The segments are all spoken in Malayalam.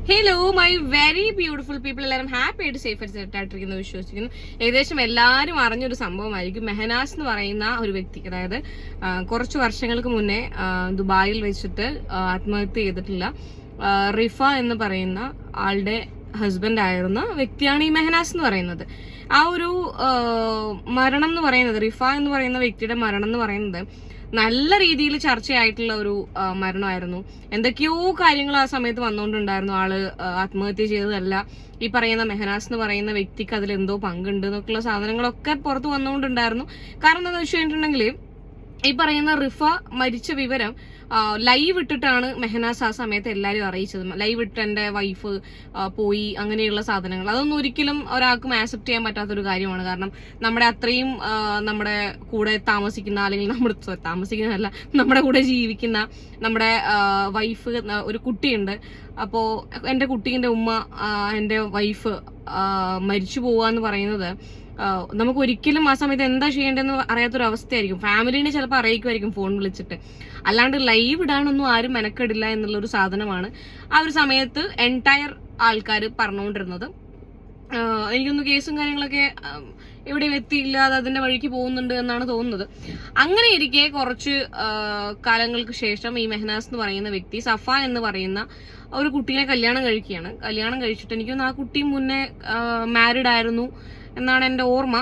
Hello my very beautiful people, എല്ലാവരും ഹാപ്പി ആയിട്ട് സേഫ് ആയിട്ട് സെറ്റ് ആയിട്ടിരിക്കുന്നു വിശ്വസിക്കുന്നു. ഏകദേശം എല്ലാവരും അറിഞ്ഞൊരു സംഭവമായിരിക്കും. മെഹനാസ് എന്ന് പറയുന്ന ഒരു വ്യക്തി, അതായത് കുറച്ച് വർഷങ്ങൾക്ക് മുന്നേ ദുബായിൽ വെച്ചിട്ട് ആത്മഹത്യ ചെയ്തിട്ടുള്ള റിഫ എന്ന് പറയുന്ന ആളുടെ ഹസ്ബൻഡ് ആയിരുന്ന വ്യക്തിയാണ് ഈ മെഹനാസ് എന്ന് പറയുന്നത്. ആ ഒരു മരണം എന്ന് പറയുന്നത്, റിഫ എന്ന് പറയുന്ന വ്യക്തിയുടെ മരണം എന്ന് പറയുന്നത് നല്ല രീതിയിൽ ചർച്ചയായിട്ടുള്ള ഒരു മരണമായിരുന്നു. എന്തൊക്കെയോ കാര്യങ്ങൾ ആ സമയത്ത് വന്നുകൊണ്ടുണ്ടായിരുന്നു. ആള് ആത്മഹത്യ ചെയ്തതല്ല, ഈ പറയുന്ന മെഹനാസ് എന്ന് പറയുന്ന വ്യക്തിക്ക് അതിൽ എന്തോ പങ്കുണ്ട് എന്നൊക്കെയുള്ള സാധനങ്ങളൊക്കെ പുറത്ത് വന്നുകൊണ്ടുണ്ടായിരുന്നു. കാരണം എന്താണെന്ന് വെച്ച് കഴിഞ്ഞിട്ടുണ്ടെങ്കിൽ, ഈ പറയുന്ന റിഫ മരിച്ച വിവരം ലൈവ് ഇട്ടിട്ടാണ് മെഹനാസ് ആ സമയത്ത് എല്ലാവരും അറിയിച്ചത്. ലൈവ് ഇട്ട് എൻ്റെ വൈഫ് പോയി, അങ്ങനെയുള്ള സാധനങ്ങൾ. അതൊന്നും ഒരിക്കലും ഒരാൾക്കും ആക്സെപ്റ്റ് ചെയ്യാൻ പറ്റാത്തൊരു കാര്യമാണ്. കാരണം നമ്മുടെ അത്രയും നമ്മുടെ കൂടെ താമസിക്കുന്ന, അല്ലെങ്കിൽ നമ്മുടെ താമസിക്കുന്നതല്ല, നമ്മുടെ കൂടെ ജീവിക്കുന്ന നമ്മുടെ വൈഫ്, ഒരു കുട്ടിയുണ്ട്. അപ്പോൾ എൻ്റെ കുട്ടീൻ്റെ ഉമ്മ, എൻ്റെ വൈഫ് മരിച്ചു പോവാന്ന് പറയുന്നത് നമുക്ക് ഒരിക്കലും ആ സമയത്ത് എന്താ ചെയ്യേണ്ടതെന്ന് അറിയാത്തൊരു അവസ്ഥയായിരിക്കും. ഫാമിലിനെ ചിലപ്പോൾ അറിയിക്കുമായിരിക്കും ഫോൺ വിളിച്ചിട്ട്, അല്ലാണ്ട് ലൈവ് ഇടാനൊന്നും ആരും മെനക്കെടില്ല എന്നുള്ളൊരു സാധനമാണ് ആ ഒരു സമയത്ത് എൻറ്റയർ ആൾക്കാർ പറഞ്ഞുകൊണ്ടിരുന്നത്. എനിക്കൊന്ന് കേസും കാര്യങ്ങളൊക്കെ എവിടെയും എത്തിയില്ല, അത് അതിന്റെ വഴിക്ക് പോകുന്നുണ്ട് എന്നാണ് തോന്നുന്നത്. അങ്ങനെ ഇരിക്കെ കുറച്ച് കാലങ്ങൾക്ക് ശേഷം ഈ മെഹനാസ് എന്ന് പറയുന്ന വ്യക്തി സഫ എന്ന് പറയുന്ന ഒരു കുട്ടീനെ കല്യാണം കഴിക്കുകയാണ്. കല്യാണം കഴിച്ചിട്ട് എനിക്കൊന്ന് ആ കുട്ടി മുന്നേ മാരീഡ് ആയിരുന്നു എന്നാണ് എൻ്റെ ഓർമ്മ.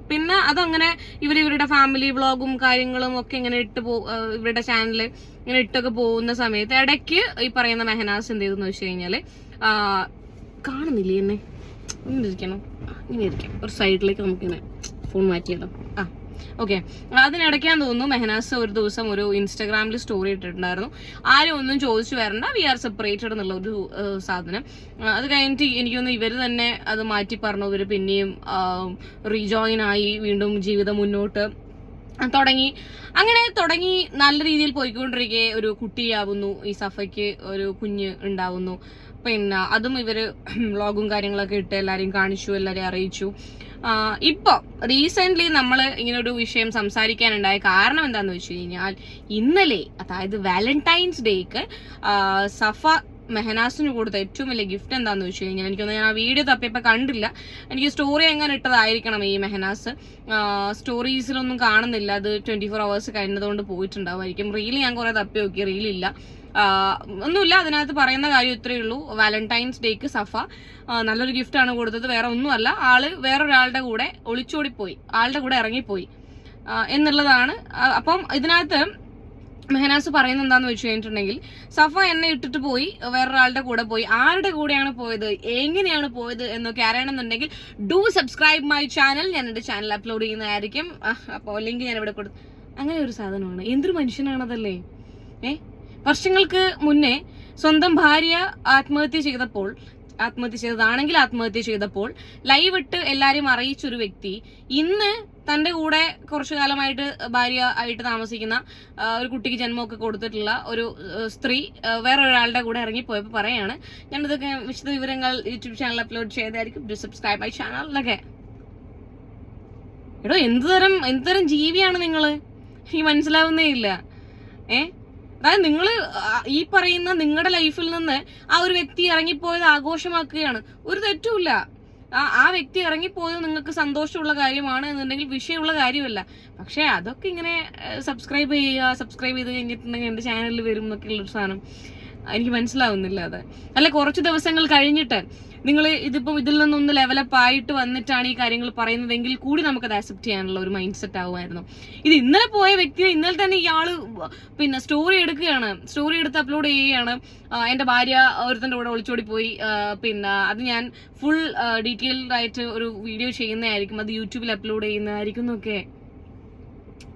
പിന്നെ അതങ്ങനെ ഇവരുടെ ഫാമിലി വ്ളോഗും കാര്യങ്ങളും ഒക്കെ ഇങ്ങനെ ഇവരുടെ ചാനലിൽ ഇങ്ങനെ ഇട്ടൊക്കെ പോകുന്ന സമയത്ത് ഇടയ്ക്ക് ഈ പറയുന്ന മെഹനാസ് എന്ത് ചെയ്തെന്ന് വെച്ച് കഴിഞ്ഞാല്, കാണുന്നില്ലേ എന്നെ, ഇങ്ങനെ ഇരിക്കണം, ഇങ്ങനെ ഇരിക്കാം, ഒരു സൈഡിലേക്ക് നമുക്കിങ്ങനെ ഫോൺ മാറ്റിയാലോ. ഓക്കെ, അതിനിടയ്ക്കാന്ന് തോന്നുന്നു മെഹനാസ് ഒരു ദിവസം ഒരു ഇൻസ്റ്റാഗ്രാമിൽ സ്റ്റോറി ഇട്ടിട്ടുണ്ടായിരുന്നു. ആരും ഒന്നും ചോദിച്ചു വരണ്ട, വി ആർ സെപ്പറേറ്റഡ് എന്നുള്ള ഒരു സാധനം. അത് കഴിഞ്ഞിട്ട് എനിക്കൊന്ന് ഇവർ തന്നെ അത് മാറ്റി പറഞ്ഞു. ഇവർ പിന്നെയും റീജോയിൻ ആയി, വീണ്ടും ജീവിതം മുന്നോട്ട് തുടങ്ങി നല്ല രീതിയിൽ പോയിക്കൊണ്ടിരിക്കെ ഒരു കുട്ടിയാവുന്നു. ഈ സഫയ്ക്ക് ഒരു കുഞ്ഞ് ഉണ്ടാവുന്നു. പിന്നെ അതും ഇവര് വ്ളോഗും കാര്യങ്ങളൊക്കെ ഇട്ട് എല്ലാരെയും കാണിച്ചു, എല്ലാരെയും അറിയിച്ചു. ഇപ്പൊ റീസെന്റ് നമ്മൾ ഇങ്ങനെ ഒരു വിഷയം സംസാരിക്കാനുണ്ടായ കാരണം എന്താന്ന് വെച്ച് കഴിഞ്ഞാൽ, ഇന്നലെ അതായത് വാലന്റൈൻസ് ഡേക്ക് സഫ മെഹനാസിന് കൊടുത്ത ഏറ്റവും വലിയ ഗിഫ്റ്റ് എന്താന്ന് വെച്ച് കഴിഞ്ഞാൽ, എനിക്കൊന്ന് ഞാൻ ആ വീഡിയോ തപ്പിയപ്പോൾ കണ്ടില്ല, എനിക്ക് സ്റ്റോറി എങ്ങനെ ഇട്ടതായിരിക്കണം ഈ മെഹനാസ്. സ്റ്റോറീസിലൊന്നും കാണുന്നില്ല, അത് 24 hours കഴിഞ്ഞതുകൊണ്ട് പോയിട്ടുണ്ടാവുമായിരിക്കും. റീല് ഞാൻ കുറെ തപ്പി നോക്കി, റീലില്ല, ഒന്നുമില്ല. അതിനകത്ത് പറയുന്ന കാര്യം ഇത്രയേ ഉള്ളൂ. വാലന്റൈൻസ് ഡേക്ക് സഫ നല്ലൊരു ഗിഫ്റ്റാണ് കൊടുത്തത്. വേറെ ഒന്നുമല്ല, ആള് വേറൊരാളുടെ കൂടെ ഒളിച്ചോടിപ്പോയി, ആളുടെ കൂടെ ഇറങ്ങിപ്പോയി എന്നുള്ളതാണ്. അപ്പം ഇതിനകത്ത് മെഹനാസ് പറയുന്നത് എന്താന്ന് വെച്ച് കഴിഞ്ഞിട്ടുണ്ടെങ്കിൽ, സഫ എന്നെ ഇട്ടിട്ട് പോയി, വേറൊരാളുടെ കൂടെ പോയി. ആരുടെ കൂടെയാണ് പോയത്, എങ്ങനെയാണ് പോയത് എന്നൊക്കെ അറിയണമെന്നുണ്ടെങ്കിൽ ഡു സബ്സ്ക്രൈബ് മൈ ചാനൽ. ഞാൻ എന്റെ ചാനൽ അപ്ലോഡ് ചെയ്യുന്നതായിരിക്കും. അപ്പോൾ ലിങ്ക് ഞാൻ ഇവിടെ കൊടുത്തു. അങ്ങനെ ഒരു സാധനമാണ്. എന്തൊരു മനുഷ്യനാണതല്ലേ. വർഷങ്ങൾക്ക് മുന്നേ സ്വന്തം ഭാര്യ ആത്മഹത്യ ചെയ്തപ്പോൾ ലൈവ് ഇട്ട് എല്ലാരെയും അറിയിച്ചൊരു വ്യക്തി ഇന്ന് തന്റെ കൂടെ കുറച്ചു കാലമായിട്ട് ഭാര്യ ആയിട്ട് താമസിക്കുന്ന, ഒരു കുട്ടിക്ക് ജന്മമൊക്കെ കൊടുത്തിട്ടുള്ള ഒരു സ്ത്രീ വേറൊരാളുടെ കൂടെ ഇറങ്ങിപ്പോയപ്പോൾ പറയാണ്, ഞാനിതൊക്കെ വിശദ വിവരങ്ങൾ യൂട്യൂബ് ചാനൽ അപ്ലോഡ് ചെയ്തായിരിക്കും. ഡു സബ്സ്ക്രൈബ് മൈ ചാനൽ എന്നൊക്കെ. എടോ, എന്തുതരം ജീവിയാണ് നിങ്ങള്, ഈ മനസ്സിലാവുന്നേ ഇല്ല. അതായത് നിങ്ങള് ഈ പറയുന്ന നിങ്ങളുടെ ലൈഫിൽ നിന്ന് ആ ഒരു വ്യക്തി ഇറങ്ങിപ്പോയത് ആഘോഷമാക്കുകയാണ്. ഒരു തെറ്റുമില്ല. ആ വ്യക്തി ഇറങ്ങിപ്പോയത് നിങ്ങൾക്ക് സന്തോഷമുള്ള കാര്യമാണ് എന്നുണ്ടെങ്കിൽ വിഷയമുള്ള കാര്യമല്ല. പക്ഷെ അതൊക്കെ ഇങ്ങനെ സബ്സ്ക്രൈബ് ചെയ്ത് കഴിഞ്ഞിട്ടുണ്ടെങ്കിൽ എന്റെ ചാനലിൽ വരും എന്നൊക്കെയുള്ളൊരു സാധനം എനിക്ക് മനസ്സിലാവുന്നില്ല. അത് അല്ല, കുറച്ച് ദിവസങ്ങൾ കഴിഞ്ഞിട്ട് നിങ്ങൾ ഇതിപ്പം ഇതിൽ നിന്നൊന്ന് ലെവലപ്പ് ആയിട്ട് വന്നിട്ടാണ് ഈ കാര്യങ്ങൾ പറയുന്നതെങ്കിൽ കൂടി നമുക്കത് ആക്സെപ്റ്റ് ചെയ്യാനുള്ള ഒരു മൈൻഡ് സെറ്റ് ആവുമായിരുന്നു. ഇത് ഇന്നലെ പോയ വ്യക്തിയെ ഇന്നലെ തന്നെ ഇയാള് പിന്നെ സ്റ്റോറി എടുത്ത് അപ്ലോഡ് ചെയ്യുകയാണ്. എന്റെ ഭാര്യ ഒരുത്തന്റെ കൂടെ ഒളിച്ചോടി പോയി, പിന്നെ അത് ഞാൻ ഫുൾ ഡീറ്റെയിൽഡ് ആയിട്ട് ഒരു വീഡിയോ ചെയ്യുന്നതായിരിക്കും, അത് യൂട്യൂബിൽ അപ്ലോഡ് ചെയ്യുന്നതായിരിക്കും എന്നൊക്കെ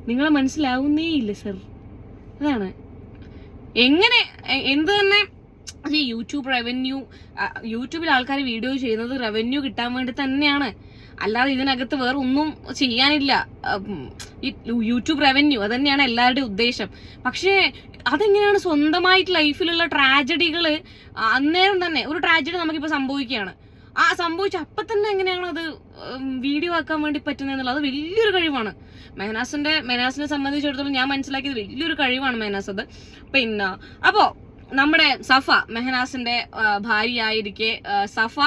നിങ്ങളെ മനസ്സിലാവുന്നേ ഇല്ല സർ. അതാണ് എങ്ങനെ എന്ത് തന്നെ യൂട്യൂബിൽ ആൾക്കാർ വീഡിയോ ചെയ്യുന്നത് റവന്യൂ കിട്ടാൻ വേണ്ടി തന്നെയാണ്, അല്ലാതെ ഇതിനകത്ത് വേറെ ഒന്നും ചെയ്യാനില്ല. യൂട്യൂബ് റവന്യൂ അത് തന്നെയാണ് എല്ലാവരുടെയും ഉദ്ദേശം. പക്ഷേ അതെങ്ങനെയാണ് സ്വന്തമായിട്ട് ലൈഫിലുള്ള ട്രാജഡികള് അന്നേരം തന്നെ ഒരു ട്രാജഡി നമുക്കിപ്പോ സംഭവിക്കുകയാണ്, ആ സംഭവിച്ച അപ്പൊ തന്നെ എങ്ങനെയാണ് അത് വീഡിയോ ആക്കാൻ വേണ്ടി പറ്റുന്നതെന്നുള്ളത് അത് വലിയൊരു കഴിവാണ്. മെഹനാസിനെ സംബന്ധിച്ചിടത്തോളം ഞാൻ മനസ്സിലാക്കിയത് വലിയൊരു കഴിവാണ് മെഹനാസ് അത്. പിന്നെ അപ്പോ നമ്മുടെ സഫ മെഹനാസിന്റെ ഭാര്യയായിരിക്കെ സഫ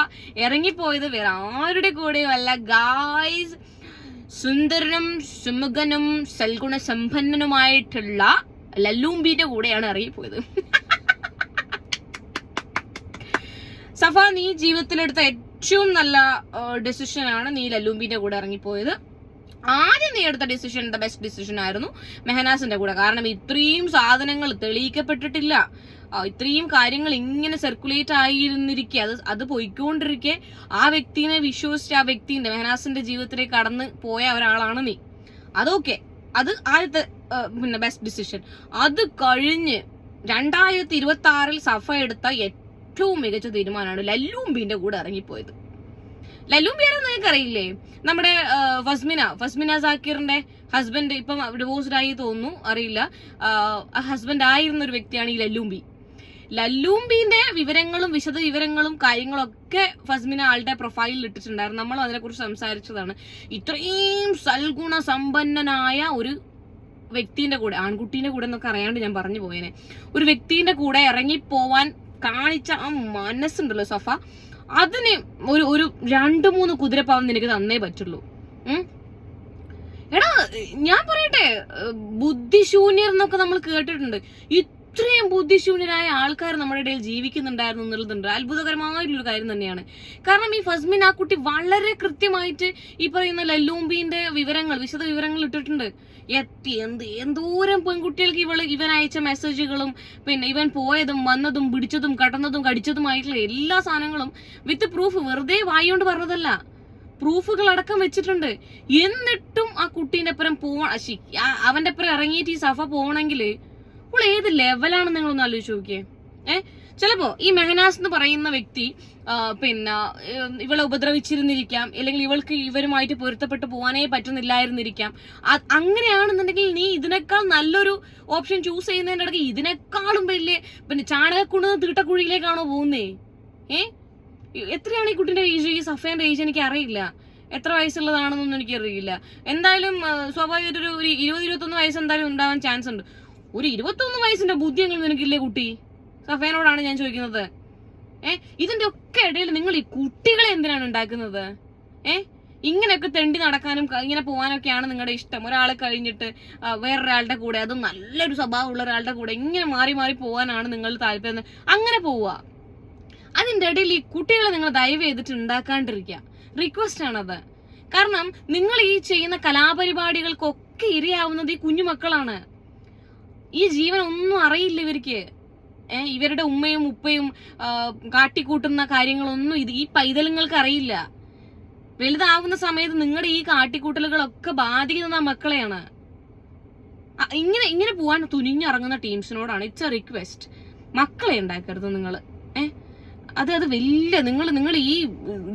ഇറങ്ങിപ്പോയത് വേറെ ആരുടെ കൂടെയോ അല്ല ഗായ്സ്, സുന്ദരനും സുമുഖനും സൽഗുണ സമ്പന്നനുമായിട്ടുള്ള ലല്ലൂമ്പിന്റെ കൂടെയാണ് ഇറങ്ങിപ്പോയത്. സഫ, നീ ജീവിതത്തിലെടുത്ത ഏറ്റവും നല്ല ഡെസിഷനാണ് നീ ലല്ലൂമ്പിന്റെ കൂടെ ഇറങ്ങിപ്പോയത്. ആദ്യം നീ എടുത്ത ഡിസിഷൻ ദ ബെസ്റ്റ് ഡിസിഷൻ ആയിരുന്നു മെഹനാസിന്റെ കൂടെ. കാരണം ഇത്രയും സാധനങ്ങൾ തെളിയിക്കപ്പെട്ടിട്ടില്ല, ഇത്രയും കാര്യങ്ങൾ ഇങ്ങനെ സർക്കുലേറ്റ് ആയിരുന്നിരിക്കെ, അത് പോയിക്കൊണ്ടിരിക്കെ ആ വ്യക്തിനെ വിശ്വസിച്ച് ആ വ്യക്തിന്റെ മെഹനാസിന്റെ ജീവിതത്തിലേക്ക് കടന്ന് പോയ ഒരാളാണ് നീ. അതൊക്കെ അത് ആദ്യത്തെ പിന്നെ ബെസ്റ്റ് ഡിസിഷൻ. അത് കഴിഞ്ഞ് 2026 സഫ എടുത്ത ഏറ്റവും മികച്ച തീരുമാനമാണ് ലല്ലൂമ്പിന്റെ കൂടെ ഇറങ്ങിപ്പോയത്. ലല്ലൂമ്പി ആരെന്ന് നിങ്ങൾക്ക് അറിയില്ലേ? നമ്മുടെ ഫസ്മിന സാക്കിറിന്റെ ഹസ്ബൻഡ്, ഇപ്പം ഡിവോഴ്സ്ഡ് ആയി തോന്നുന്നു, അറിയില്ല. ഹസ്ബൻഡ് ആയിരുന്ന ഒരു വ്യക്തിയാണ് ഈ ലല്ലൂമ്പി. ലല്ലൂമ്പിന്റെ വിവരങ്ങളും വിശദ വിവരങ്ങളും കാര്യങ്ങളും ഒക്കെ ഫസ്മിന ആളുടെ പ്രൊഫൈലിൽ ഇട്ടിട്ടുണ്ടായിരുന്നു. നമ്മളും അതിനെക്കുറിച്ച് സംസാരിച്ചതാണ്. ഇത്രയും സൽഗുണ സമ്പന്നനായ ഒരു വ്യക്തിന്റെ കൂടെ, ആൺകുട്ടീന്റെ കൂടെ എന്നൊക്കെ അറിയാണ്ട് ഞാൻ പറഞ്ഞു പോയേനെ, ഒരു വ്യക്തിന്റെ കൂടെ ഇറങ്ങിപ്പോവാൻ കാണിച്ച ആ മനസ്സുണ്ടല്ലോ സഫ, അതിന് ഒരു 2-3 കുതിരപ്പാവം നിനക്ക് തന്നേ പറ്റുള്ളൂ. എടാ ഞാൻ പറയട്ടെ, ബുദ്ധിശൂന്യർ എന്നൊക്കെ നമ്മൾ കേട്ടിട്ടുണ്ട്. ഇത്രയും ബുദ്ധിശൂന്യരായ ആൾക്കാർ നമ്മുടെ ഇടയിൽ ജീവിക്കുന്നുണ്ടായിരുന്നു എന്നുള്ളതുണ്ട്. അത്ഭുതകരമായിട്ടുള്ളൊരു കാര്യം തന്നെയാണ്. കാരണം ഈ ഫസ്മിൻ ആ കുട്ടി വളരെ കൃത്യമായിട്ട് ഈ പറയുന്ന ലല്ലൂമ്പിന്റെ വിശദ വിവരങ്ങൾ ഇട്ടിട്ടുണ്ട്. എന്തോരം പെൺകുട്ടികൾക്ക് ഇവൻ അയച്ച മെസ്സേജുകളും പിന്നെ ഇവൻ പോയതും വന്നതും പിടിച്ചതും കടന്നതും കടിച്ചതുമായിട്ടുള്ള എല്ലാ സാധനങ്ങളും വിത്ത് പ്രൂഫ്, വെറുതെ വായിക്കൊണ്ട് പറഞ്ഞതല്ല, പ്രൂഫുകൾ അടക്കം വെച്ചിട്ടുണ്ട്. എന്നിട്ടും ആ കുട്ടീന്റെ അപ്പുറം അവന്റെ അപ്പുറം ഇറങ്ങിയിട്ട് ഈ സഫ പോകണമെങ്കിൽ അപ്പോൾ ഏത് ലെവലാണ് നിങ്ങളൊന്ന് ആലോചിച്ച് നോക്കിയേ. ചിലപ്പോ ഈ മെഹനാസ് എന്ന് പറയുന്ന വ്യക്തി പിന്നെ ഇവളെ ഉപദ്രവിച്ചിരുന്നിരിക്കാം, അല്ലെങ്കിൽ ഇവൾക്ക് ഇവരുമായിട്ട് പൊരുത്തപ്പെട്ട് പോകാനേ പറ്റുന്നില്ലായിരുന്നിരിക്കാം. അങ്ങനെയാണെന്നുണ്ടെങ്കിൽ നീ ഇതിനേക്കാൾ നല്ലൊരു ഓപ്ഷൻ ചൂസ് ചെയ്യുന്നതിന്റെ ഇടയ്ക്ക് ഇതിനേക്കാളും വലിയ പിന്നെ ചാണകക്കുണ്ടെന്ന് തീട്ടക്കുഴിയിലേക്കാണോ പോകുന്നേ? എത്രയാണ് ഈ കുട്ടിന്റെ ഏജ്, ഈ സഫേന്റെ ഏജ് എനിക്ക് അറിയില്ല, എത്ര വയസ്സുള്ളതാണെന്നൊന്നും എനിക്കറിയില്ല. എന്തായാലും സ്വാഭാവികമായിട്ട് ഒരു 20-21 വയസ്സ് എന്തായാലും ഉണ്ടാവാൻ ചാൻസ് ഉണ്ട്. ഒരു 21 വയസ്സിന്റെ ബുദ്ധിയെങ്കിലും നിനക്കില്ലേ കുട്ടി? സഫേനോടാണ് ഞാൻ ചോദിക്കുന്നത്. ഇതിന്റെ ഒക്കെ ഇടയിൽ നിങ്ങൾ ഈ കുട്ടികളെ എന്തിനാണ് ഉണ്ടാക്കുന്നത്? ഇങ്ങനെയൊക്കെ തെണ്ടി നടക്കാനും ഇങ്ങനെ പോകാനൊക്കെയാണ് നിങ്ങളുടെ ഇഷ്ടം. ഒരാളെ കഴിഞ്ഞിട്ട് വേറൊരാളുടെ കൂടെ, അതും നല്ലൊരു സ്വഭാവമുള്ള ഒരാളുടെ കൂടെ ഇങ്ങനെ മാറി മാറി പോകാനാണ് നിങ്ങൾ താല്പര്യം. അങ്ങനെ പോവുക. അതിന്റെ ഇടയിൽ ഈ കുട്ടികളെ നിങ്ങൾ ദയവ് ചെയ്തിട്ട് ഉണ്ടാക്കാണ്ടിരിക്കുക. റിക്വസ്റ്റ് ആണത്. കാരണം നിങ്ങൾ ഈ ചെയ്യുന്ന കലാപരിപാടികൾക്കൊക്കെ ഇരയാവുന്നത് ഈ കുഞ്ഞുമക്കളാണ്. ഈ ജീവൻ ഒന്നും അറിയില്ല ഇവർക്ക്. ഇവരുടെ ഉമ്മയും ഉപ്പയും കാട്ടിക്കൂട്ടുന്ന കാര്യങ്ങളൊന്നും ഈ പൈതലുങ്ങൾക്ക് അറിയില്ല. വലുതാവുന്ന സമയത്ത് നിങ്ങളുടെ ഈ കാട്ടിക്കൂട്ടലുകളൊക്കെ ബാധിക്കുന്ന മക്കളെയാണ്. ഇങ്ങനെ പോവാൻ തുനിഞ്ഞിറങ്ങുന്ന ടീംസിനോടാണ് ഇറ്റ്സ് എ റിക്വസ്റ്റ്. മക്കളെ ഉണ്ടാക്കരുത് നിങ്ങൾ. അത് വലിയ നിങ്ങൾ ഈ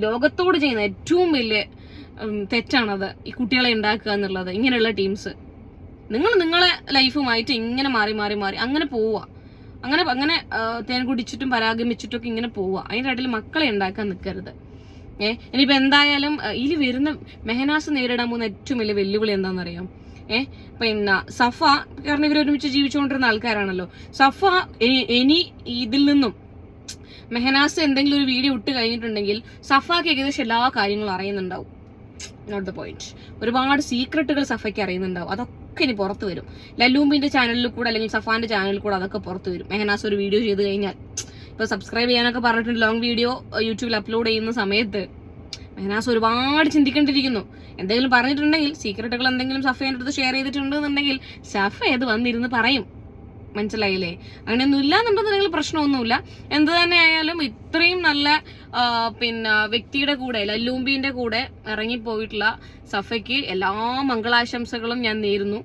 ലോകത്തോട് ചെയ്യുന്ന ഏറ്റവും വലിയ തെറ്റാണത്, ഈ കുട്ടികളെ ഉണ്ടാക്കുക എന്നുള്ളത്. ഇങ്ങനെയുള്ള ടീംസ് നിങ്ങളെ ലൈഫുമായിട്ട് ഇങ്ങനെ മാറി മാറി മാറി അങ്ങനെ പോവുക. അങ്ങനെ തേൻ കുടിച്ചിട്ടും പരാഗമിച്ചിട്ടൊക്കെ ഇങ്ങനെ പോവുക. അതിൻ്റെ ഇടയിൽ മക്കളെ ഉണ്ടാക്കാൻ നിൽക്കരുത്. ഇനിയിപ്പോൾ എന്തായാലും ഇതിൽ വരുന്ന മെഹനാസ് നേരിടാൻ പോകുന്ന ഏറ്റവും വലിയ വെല്ലുവിളി എന്താണെന്നറിയാം? പിന്നെ സഫ, കാരണം ഇവർ ഒരുമിച്ച് ജീവിച്ചുകൊണ്ടിരുന്ന ആൾക്കാരാണല്ലോ. സഫ ഇനി ഇതിൽ നിന്നും മെഹനാസ് എന്തെങ്കിലും ഒരു വീഡിയോ ഇട്ട് കഴിഞ്ഞിട്ടുണ്ടെങ്കിൽ സഫാക്ക് ഏകദേശം എല്ലാ കാര്യങ്ങളും അറിയുന്നുണ്ടാവും. Not the point. ഒരുപാട് സീക്രട്ടുകൾ സഫയ്ക്ക് അറിയുന്നുണ്ടാവും. അതൊക്കെ ഇനി പുറത്തു വരും. ലല്ലൂമ്പിന്റെ ചാനലിൽ കൂടെ അല്ലെങ്കിൽ സഫാന്റെ ചാനലിൽ കൂടെ അതൊക്കെ പുറത്തു വരും. മെഹനാസ് ഒരു വീഡിയോ ചെയ്ത് കഴിഞ്ഞാൽ, ഇപ്പൊ സബ്സ്ക്രൈബ് ചെയ്യാനൊക്കെ പറഞ്ഞിട്ടുണ്ട്, ലോങ് വീഡിയോ യൂട്യൂബിൽ അപ്ലോഡ് ചെയ്യുന്ന സമയത്ത് മെഹനാസ് ഒരുപാട് ചിന്തിക്കേണ്ടിയിരിക്കുന്നു. എന്തെങ്കിലും പറഞ്ഞിട്ടുണ്ടെങ്കിൽ, സീക്രട്ടുകൾ എന്തെങ്കിലും സഫേന്റെ അടുത്ത് ഷെയർ ചെയ്തിട്ടുണ്ടെന്നുണ്ടെങ്കിൽ സഫ അത് വന്നിരുന്ന് പറയും. മനസ്സിലായില്ലേ? അങ്ങനെയൊന്നും ഇല്ലാന്നുണ്ടെന്നുണ്ടെങ്കിൽ പ്രശ്നമൊന്നുമില്ല. എന്ത് തന്നെ ആയാലും ഇത്രയും നല്ല പിന്നെ വ്യക്തിയുടെ കൂടെ, ലല്ലൂമ്പിന്റെ കൂടെ ഇറങ്ങിപ്പോയിട്ടുള്ള സഫയ്ക്ക് എല്ലാ മംഗളാശംസകളും ഞാൻ നേരുന്നു.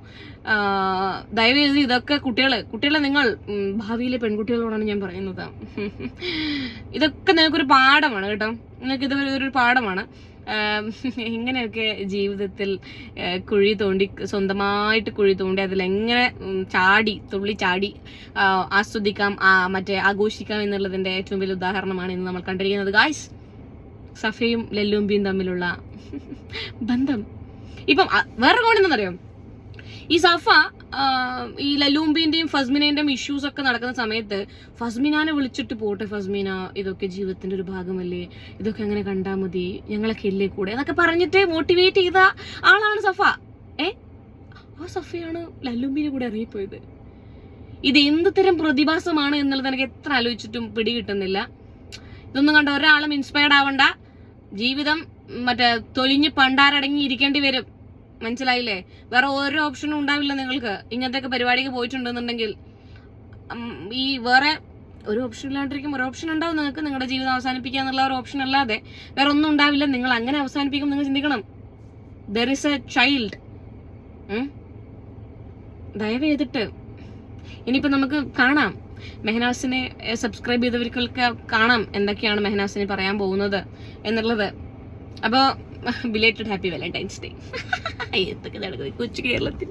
ദയവേത് ഇതൊക്കെ കുട്ടികളെ നിങ്ങൾ ഭാവിയിലെ പെൺകുട്ടികളോടാണ് ഞാൻ പറയുന്നത്. ഇതൊക്കെ നിങ്ങൾക്കൊരു പാഠമാണ് കേട്ടോ. നിങ്ങൾക്ക് ഇതൊരു പാഠമാണ്. ഇങ്ങനെയൊക്കെ ജീവിതത്തിൽ സ്വന്തമായിട്ട് കുഴി തോണ്ടി അതിലെങ്ങനെ തുള്ളി ചാടി ആസ്വദിക്കാം, ആഘോഷിക്കാം എന്നുള്ളതിന്റെ ഏറ്റവും വലിയ ഉദാഹരണമാണ് ഇന്ന് നമ്മൾ കണ്ടിരിക്കുന്നത്. ഗായ്സ്, സഫയും ലല്ലൂമ്പിയും തമ്മിലുള്ള ബന്ധം. ഇപ്പം വേറെ കോണെന്നറിയോ, ഈ സഫ ഈ ലലൂമ്പിന്റെയും ഫസ്മിനേന്റെയും ഇഷ്യൂസ് ഒക്കെ നടക്കുന്ന സമയത്ത് ഫസ്മിനാനെ വിളിച്ചിട്ട് പോട്ടെ ഫസ്മിന, ഇതൊക്കെ ജീവിതത്തിന്റെ ഒരു ഭാഗമല്ലേ, ഇതൊക്കെ അങ്ങനെ കണ്ടാ മതി, ഞങ്ങളൊക്കെ ഇല്ലേ കൂടെ എന്നൊക്കെ പറഞ്ഞിട്ട് മോട്ടിവേറ്റ് ചെയ്ത ആളാണ് സഫ. ആ സഫയാണ് ലല്ലൂമ്പിന്റെ കൂടെ ഇറങ്ങിപ്പോയത്. ഇത് എന്ത് തരം പ്രതിഭാസമാണ് എന്നുള്ളത് എനിക്ക് എത്ര ആലോചിച്ചിട്ടും പിടികിട്ടുന്നില്ല. ഇതൊന്നും കണ്ട ഒരാളും ഇൻസ്പയർഡ് ആവണ്ട. ജീവിതം മറ്റേ തൊലിഞ്ഞ് പണ്ടാരടങ്ങി ഇരിക്കേണ്ടി വരും, മനസ്സിലായില്ലേ? വേറെ ഓരോ ഓപ്ഷനും ഉണ്ടാവില്ല നിങ്ങൾക്ക്. ഇങ്ങനത്തെ പരിപാടിക്ക് പോയിട്ടുണ്ടെന്നുണ്ടെങ്കിൽ ഈ വേറെ ഒരു ഓപ്ഷൻ ഇല്ലാണ്ടിരിക്കും, ഒരു ഓപ്ഷൻ ഉണ്ടാവും നിങ്ങൾക്ക്. നിങ്ങളുടെ ജീവിതം അവസാനിപ്പിക്കുക എന്നുള്ള ഒരു ഓപ്ഷൻ അല്ലാതെ വേറെ ഒന്നും ഉണ്ടാവില്ല. നിങ്ങൾ അങ്ങനെ അവസാനിപ്പിക്കും നിങ്ങൾ ചിന്തിക്കണം. There is A child. ദയവ് ചെയ്തിട്ട് ഇനിയിപ്പോ നമുക്ക് കാണാം, മെഹനാസിനെ സബ്സ്ക്രൈബ് ചെയ്തവർക്കൊക്കെ കാണാം എന്തൊക്കെയാണ് മെഹനാസിന് പറയാൻ പോകുന്നത് എന്നുള്ളത്. അപ്പൊ ബിലേറ്റഡ് ഹാപ്പി വാലന്റൈൻസ് ഡേ. എന്തൊക്കെ നടക്കുന്നത് കൊച്ചു കേരളത്തിൽ.